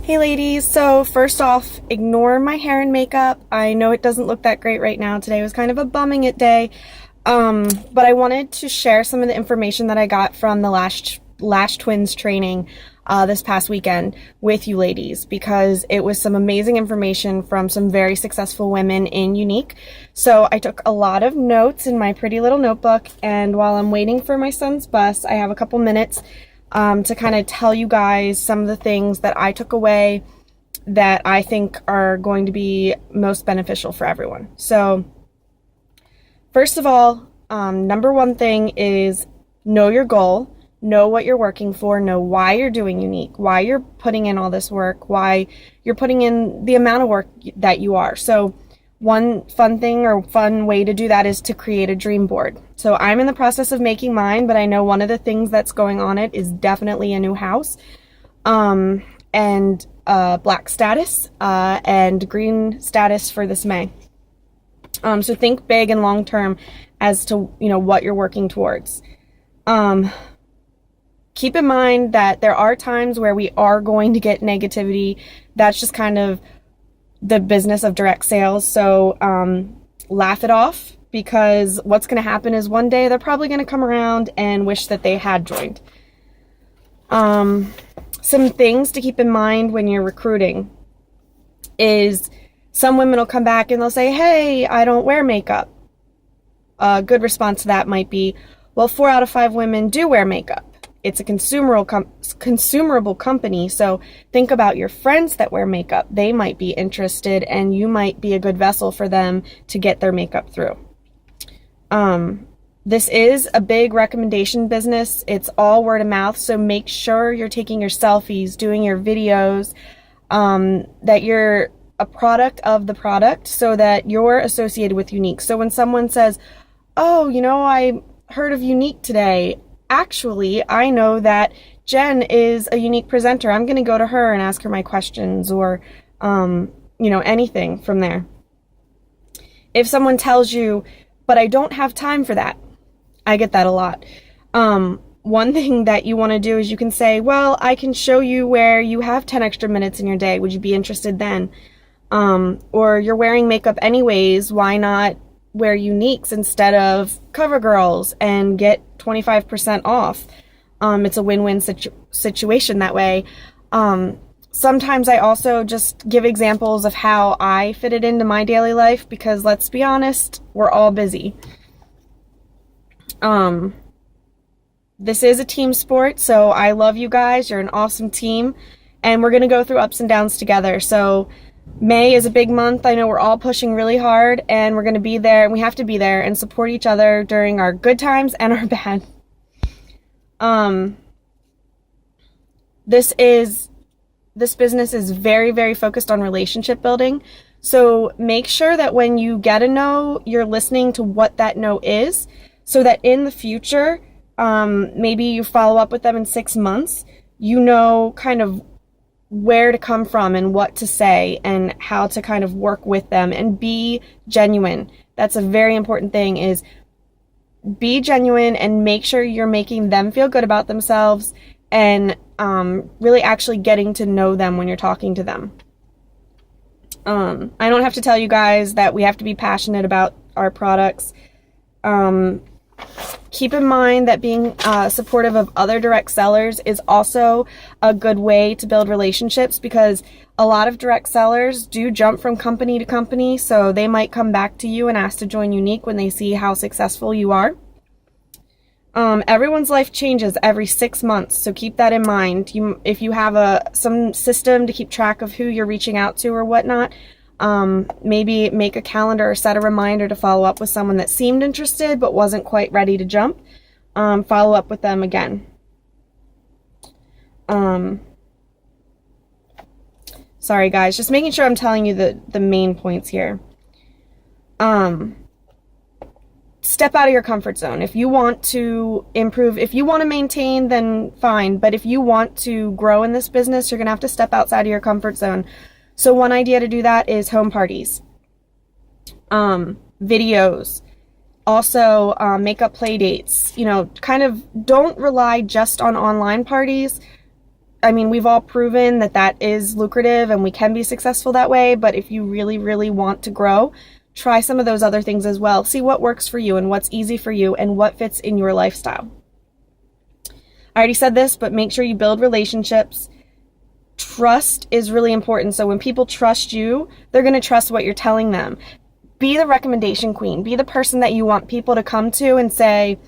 Hey ladies, so first off, ignore my hair and makeup. I know it doesn't look that great right now. Today was kind of a bumming it day. But I wanted to share some of the information that I got from the Lash Twins training this past weekend with you ladies, because it was some amazing information from some very successful women in Younique. So I took a lot of notes in my pretty little notebook, and while I'm waiting for my son's bus, I have a couple minutes to kind of tell you guys some of the things that I took away that I think are going to be most beneficial for everyone. So first of all, number one thing is know your goal, know what you're working for, know why you're doing Younique, why you're putting in all this work, why you're putting in the amount of work that you are. So one fun thing or fun way to do that is to create a dream board. So I'm in the process of making mine, but I know one of the things that's going on it is definitely a new house, and black status, and green status for this May. So think big and long term as to, what you're working towards. Keep in mind that there are times where we are going to get negativity. That's just kind of the business of direct sales. So laugh it off, because what's going to happen is one day they're probably going to come around and wish that they had joined. Some things to keep in mind when you're recruiting is some women will come back and they'll say, hey, I don't wear makeup. A good response to that might be, well, 4 out of 5 women do wear makeup. It's a consumable company, so think about your friends that wear makeup. They might be interested, and you might be a good vessel for them to get their makeup through. This is a big recommendation business. It's all word of mouth, so make sure you're taking your selfies, doing your videos, that you're a product of the product, so that you're associated with Younique. So when someone says, oh, I heard of Younique today, actually, I know that Jen is a Younique presenter. I'm going to go to her and ask her my questions, or, anything from there. If someone tells you, but I don't have time for that, I get that a lot. One thing that you want to do is you can say, well, I can show you where you have 10 extra minutes in your day. Would you be interested then? Or you're wearing makeup anyways. Why not wear Youniques instead of CoverGirls and get 25% off? It's a win-win situation that way. Sometimes I also just give examples of how I fit it into my daily life, because let's be honest, we're all busy. This is a team sport, so I love you guys. You're an awesome team, and we're going to go through ups and downs together. So May is a big month. I know we're all pushing really hard, and we're going to be there, and we have to be there and support each other during our good times and our bad. This business is very, very focused on relationship building. So make sure that when you get a no, you're listening to what that no is, so that in the future, maybe you follow up with them in 6 months, kind of where to come from and what to say and how to kind of work with them and be genuine. That's a very important thing, is be genuine and make sure you're making them feel good about themselves, and really actually getting to know them when you're talking to them. I don't have to tell you guys that we have to be passionate about our products. Keep in mind that being supportive of other direct sellers is also a good way to build relationships, because a lot of direct sellers do jump from company to company, so they might come back to you and ask to join Younique when they see how successful you are. Everyone's life changes every 6 months, so keep that in mind. If you have some system to keep track of who you're reaching out to or whatnot, maybe make a calendar or set a reminder to follow up with someone that seemed interested but wasn't quite ready to jump. Follow up with them again. Sorry guys, just making sure I'm telling you the main points here. Step out of your comfort zone. If you want to improve, if you want to maintain, then fine. But if you want to grow in this business, you're going to have to step outside of your comfort zone. So one idea to do that is home parties, videos, also makeup play dates. Kind of don't rely just on online parties. I mean, we've all proven that that is lucrative and we can be successful that way. But if you really, really want to grow, try some of those other things as well. See what works for you and what's easy for you and what fits in your lifestyle. I already said this, but make sure you build relationships. Trust is really important. So when people trust you, they're going to trust what you're telling them. Be the recommendation queen. Be the person that you want people to come to and say,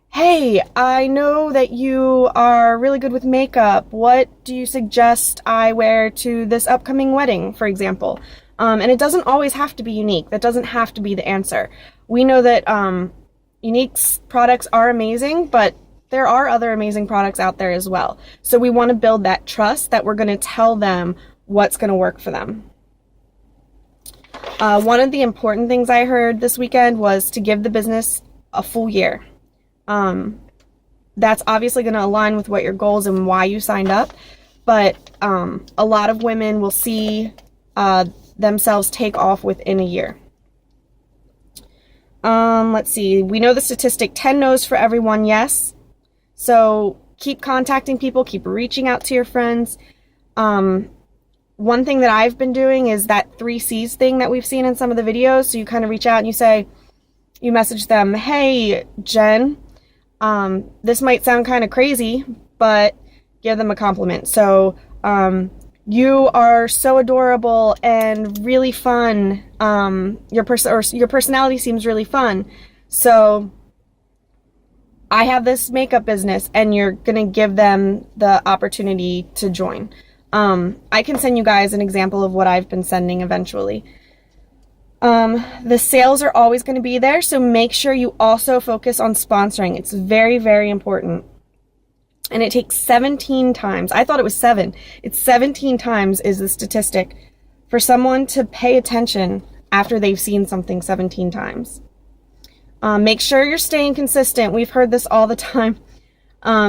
hey, I know that you are really good with makeup. What do you suggest I wear to this upcoming wedding, for example? And it doesn't always have to be Younique. That doesn't have to be the answer. We know that Younique's products are amazing, but there are other amazing products out there as well. So we want to build that trust that we're going to tell them what's going to work for them. One of the important things I heard this weekend was to give the business a full year. That's obviously going to align with what your goals and why you signed up, but a lot of women will see themselves take off within a year. Let's see. We know the statistic 10 no's for every 1 yes. So keep contacting people, keep reaching out to your friends. One thing that I've been doing is that 3 C's thing that we've seen in some of the videos. So you kind of reach out and you message them, hey, Jen, this might sound kind of crazy, but give them a compliment. So, you are so adorable and really fun. Your personality seems really fun. So I have this makeup business, and you're going to give them the opportunity to join. I can send you guys an example of what I've been sending eventually. The sales are always going to be there, so make sure you also focus on sponsoring. It's very, very important. And it takes 17 times. I thought it was 7. It's 17 times is the statistic for someone to pay attention after they've seen something 17 times. Make sure you're staying consistent. We've heard this all the time.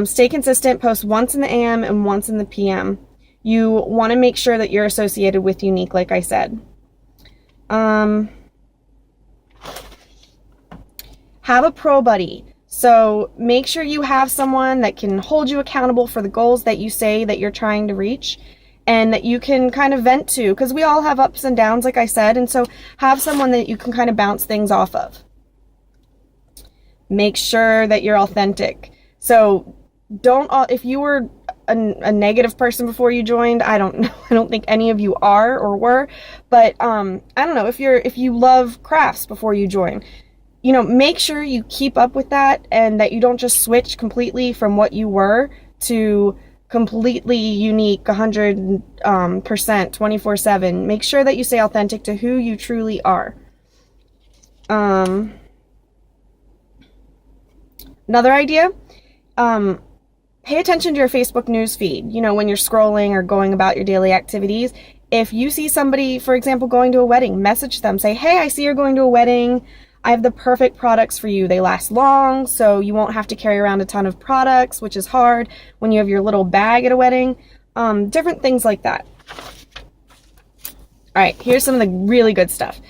Stay consistent. Post once in the AM and once in the PM. You want to make sure that you're associated with Younique, like I said. Have a pro buddy. So make sure you have someone that can hold you accountable for the goals that you say that you're trying to reach, and that you can kind of vent to, because we all have ups and downs, like I said, and so have someone that you can kind of bounce things off of. Make sure that you're authentic. So if you were a negative person before you joined, I don't know. I don't think any of you are or were, but I don't know, if you love crafts before you join, make sure you keep up with that, and that you don't just switch completely from what you were to completely Younique 100%, 24/7. Make sure that you stay authentic to who you truly are. Another idea, pay attention to your Facebook news feed. When you're scrolling or going about your daily activities, if you see somebody, for example, going to a wedding, message them, say, hey, I see you're going to a wedding. I have the perfect products for you. They last long, so you won't have to carry around a ton of products, which is hard when you have your little bag at a wedding. Different things like that. All right, here's some of the really good stuff.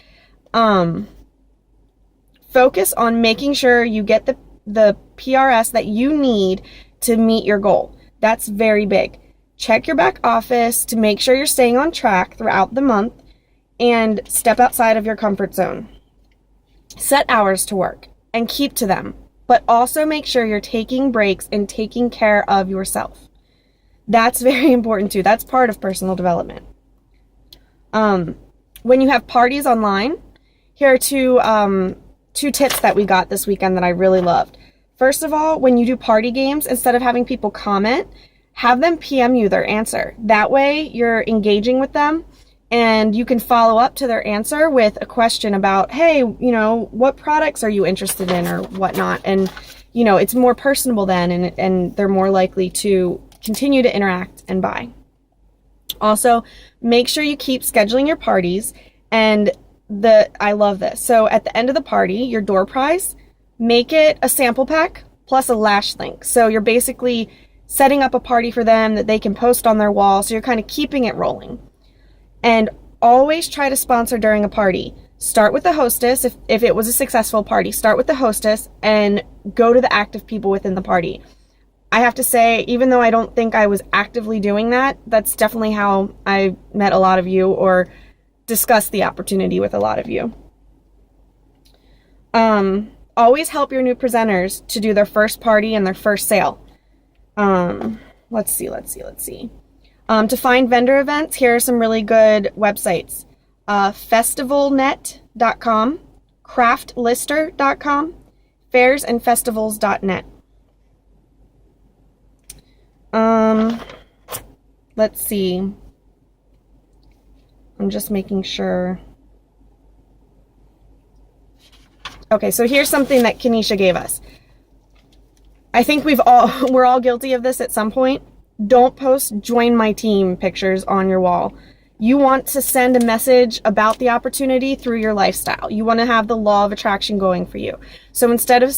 Focus on making sure you get the PRS that you need to meet your goal. That's very big. Check your back office to make sure you're staying on track throughout the month, and step outside of your comfort zone. Set hours to work and keep to them, but also make sure you're taking breaks and taking care of yourself. That's very important too. That's part of personal development. When you have parties online, here are two tips that we got this weekend that I really loved. First of all, when you do party games, instead of having people comment, have them PM you their answer. That way you're engaging with them, and you can follow up to their answer with a question about, hey, what products are you interested in or whatnot? And, it's more personable then, and they're more likely to continue to interact and buy. Also, make sure you keep scheduling your parties. And I love this. So at the end of the party, your door prize, make it a sample pack plus a lash link. So you're basically setting up a party for them that they can post on their wall. So you're kind of keeping it rolling. And always try to sponsor during a party. Start with the hostess. If it was a successful party, start with the hostess and go to the active people within the party. I have to say, even though I don't think I was actively doing that, that's definitely how I met a lot of you or discussed the opportunity with a lot of you. Always help your new presenters to do their first party and their first sale. Let's see. To find vendor events, here are some really good websites. Festivalnet.com, craftlister.com, fairsandfestivals.net. Let's see. I'm just making sure. Okay, so here's something that Kenesha gave us. I think we're all guilty of this at some point. Don't post join my team pictures on your wall. You want to send a message about the opportunity through your lifestyle. You want to have the law of attraction going for you. So instead of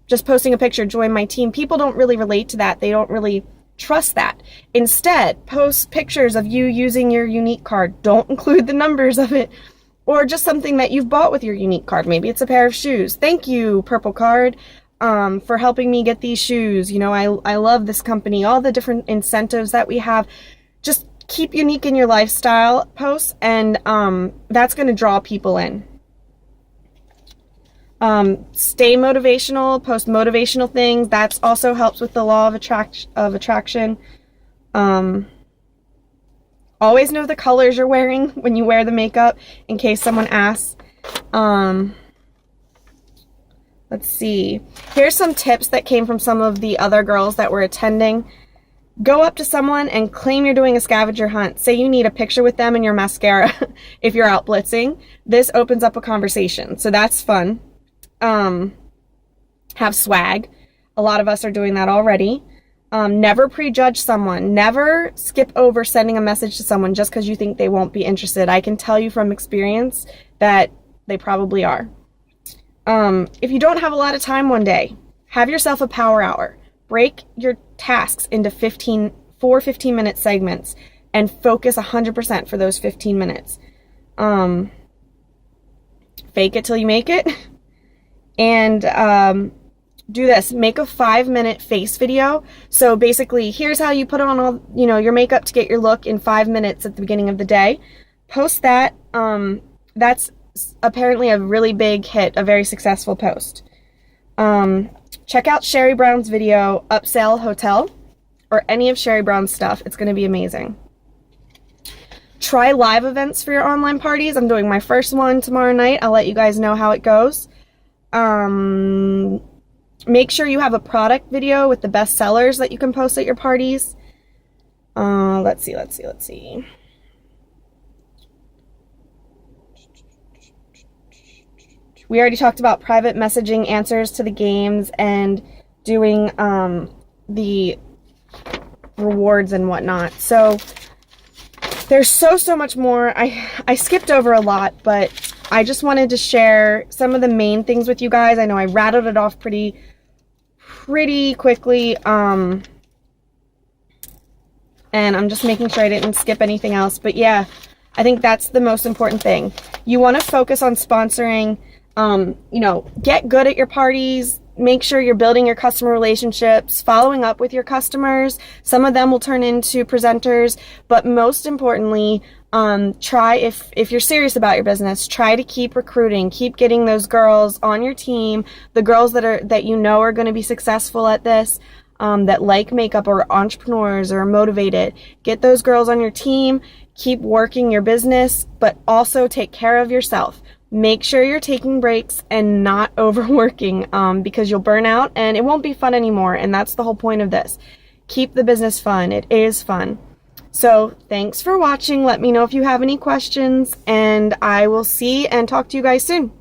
just posting a picture, join my team, people don't really relate to that. They don't really trust that. Instead, post pictures of you using your Younique card. Don't include the numbers of it. Or just something that you've bought with your Younique card. Maybe it's a pair of shoes. Thank you, Purple Card, for helping me get these shoes. You know, I love this company. All the different incentives that we have. Just keep Younique in your lifestyle posts, and that's going to draw people in. Stay motivational. Post motivational things. That also helps with the law of attraction. Always know the colors you're wearing when you wear the makeup, in case someone asks. Let's see. Here's some tips that came from some of the other girls that were attending. Go up to someone and claim you're doing a scavenger hunt. Say you need a picture with them and your mascara if you're out blitzing. This opens up a conversation, so that's fun. Have swag. A lot of us are doing that already. Never prejudge someone. Never skip over sending a message to someone just because you think they won't be interested. I can tell you from experience that they probably are. If you don't have a lot of time one day, have yourself a power hour. Break your tasks into 15-minute segments and focus 100% for those 15 minutes. Fake it till you make it. And do this. Make a 5-minute face video. So basically, here's how you put on all, your makeup to get your look in 5 minutes at the beginning of the day. Post that. That's apparently a really big hit, a very successful post. Check out Sherry Brown's video, Upsell Hotel, or any of Sherry Brown's stuff. It's going to be amazing. Try live events for your online parties. I'm doing my first one tomorrow night. I'll let you guys know how it goes. Make sure you have a product video with the best sellers that you can post at your parties. Let's see. We already talked about private messaging answers to the games and doing the rewards and whatnot. So there's so much more. I skipped over a lot, but I just wanted to share some of the main things with you guys. I know I rattled it off pretty quickly, and I'm just making sure I didn't skip anything else. But yeah, I think that's the most important thing. You want to focus on sponsoring. Get good at your parties. Make sure you're building your customer relationships, following up with your customers. Some of them will turn into presenters, but most importantly, try, if you're serious about your business, try to keep recruiting, keep getting those girls on your team, the girls that are going to be successful at this, that like makeup or entrepreneurs or are motivated. Get those girls on your team, keep working your business, but also take care of yourself. Make sure you're taking breaks and not overworking, because you'll burn out and it won't be fun anymore. And that's the whole point of this. Keep the business fun. It is fun. So thanks for watching. Let me know if you have any questions, and I will see and talk to you guys soon.